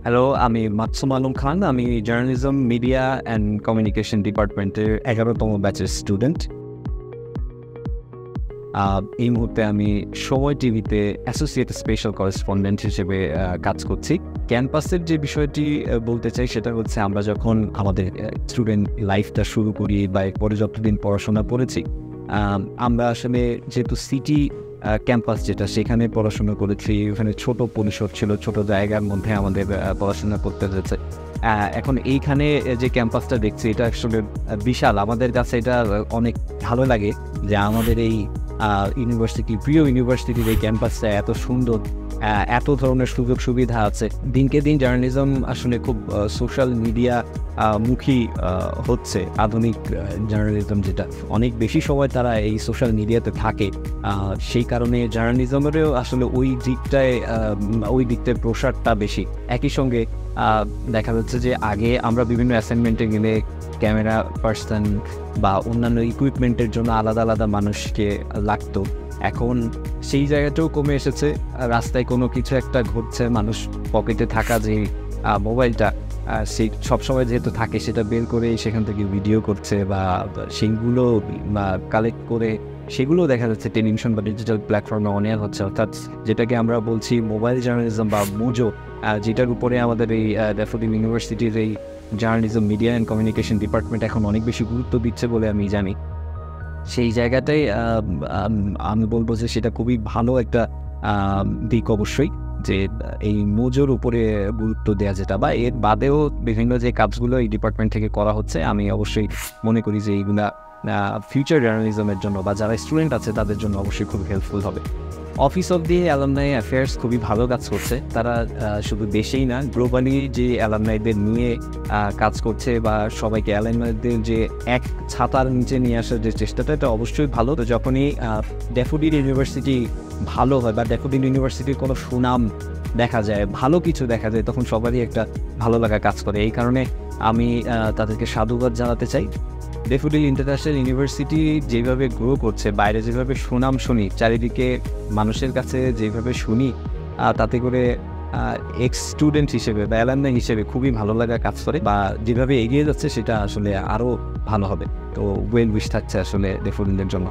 Hello, আমি মাকসুম আলম খান। আমি journalism, media and communication ডিপার্টমেন্টের ১১তম ব্যাচের স্টুডেন্ট। এই মুহূর্তে আমি সময় টিভিতে অ্যাসোসিয়েট স্পেশাল করেসপন্ডেন্ট হিসেবে কাজ করছি। ক্যাম্পাসের যে বিষয়টি বলতে চাই সেটা হচ্ছে আমরা যখন আমাদের স্টুডেন্ট লাইফটা শুরু করি বা এরপরে যতদিন পড়াশোনা করেছি, আমরা আসলে যেহেতু সিটি ক্যাম্পাস যেটা সেখানে পড়াশোনা করেছি, ওখানে ছোট পরিসর ছিল, ছোট জায়গার মধ্যে আমাদের পড়াশোনা করতে হয়েছে। এখন এইখানে যে ক্যাম্পাসটা দেখছি এটা আসলে বিশাল। আমাদের কাছে এটা অনেক ভালো লাগে যে আমাদের এই ইউনিভার্সিটি, প্রিয় ইউনিভার্সিটির এই ক্যাম্পাসটা এত সুন্দর, এত ধরনের সুযোগ সুবিধা আছে। দিনকে দিন জার্নালিজম আসলে খুব সোশ্যাল মিডিয়া মুখী হচ্ছে। আধুনিক জার্নালিজম যেটা অনেক বেশি সময় তারা এই সোশ্যাল মিডিয়াতে থাকে, সেই কারণে জার্নালিজমেরও আসলে ওই দিকটায় প্রসারটা বেশি। একই সঙ্গে দেখা যাচ্ছে যে আগে আমরা বিভিন্ন অ্যাসাইনমেন্টে গেলে ক্যামেরা পার্সন বা অন্যান্য ইকুইপমেন্টের জন্য আলাদা আলাদা মানুষকে লাগতো। এখন সেই জায়গাটাও কমে এসেছে। রাস্তায় কোনো কিছু একটা ঘটছে, মানুষ পকেটে থাকা যে মোবাইলটা সেই সবসময় যেহেতু থাকে সেটা বের করে সেখান থেকে ভিডিও করছে বা সেইগুলো কালেক্ট করে সেগুলো দেখা যাচ্ছে টেলিভিশন বা ডিজিটাল প্ল্যাটফর্মে অনেক হচ্ছে। অর্থাৎ যেটাকে আমরা বলছি মোবাইল জার্নালিজম বা মোজো, যেটার উপরে আমাদের এই ড্যাফোডিল ইউনিভার্সিটির এই journalism, media and communication department এখন অনেক বেশি গুরুত্ব দিচ্ছে বলে আমি জানি। সেই জায়গাটাই আমি বলবো যে সেটা খুবই ভালো একটা দিক অবশ্যই, যে এই মোজোর উপরে গুরুত্ব দেওয়া যেটা বা এর বাদেও বিভিন্ন যে কাজগুলো এই ডিপার্টমেন্ট থেকে করা হচ্ছে, আমি অবশ্যই মনে করি যে এইগুলা ফিউচার জার্নালিজমের জন্য বা যারা স্টুডেন্ট আছে তাদের জন্য অবশ্যই খুব হেল্পফুল হবে। Office of the alumni affairs খুবই ভালো কাজ করছে। তারা শুধু দেশেই না, গ্লোবালি যে অ্যালামনাইদের নিয়ে কাজ করছে বা সবাইকে অ্যালামনাইদের যে এক ছাতার নিচে নিয়ে আসার যে চেষ্টাটা, এটা অবশ্যই ভালো। তো যখনই ড্যাফোডিল ইউনিভার্সিটি ভালো হয় বা ড্যাফোডিল ইউনিভার্সিটির কোনো সুনাম দেখা যায়, ভালো কিছু দেখা যায়, তখন সবারই একটা ভালো লাগা কাজ করে। এই কারণে আমি তাদেরকে সাধুবাদ জানাতে চাই। ড্যাফোডিল ইন্টারন্যাশনাল ইউনিভার্সিটি যেভাবে গ্রো করছে, বাইরে যেভাবে সুনাম শুনি, চারিদিকে মানুষের কাছে যেভাবে শুনি, তাতে করে এক্স স্টুডেন্ট হিসেবে বা অ্যালামনাই হিসেবে খুবই ভালো লাগা কাজ করে। বা যেভাবে এগিয়ে যাচ্ছে সেটা আসলে আরও ভালো হবে। তো ওয়েল উইশ থাকছে আসলে ড্যাফোডিলের জন্য।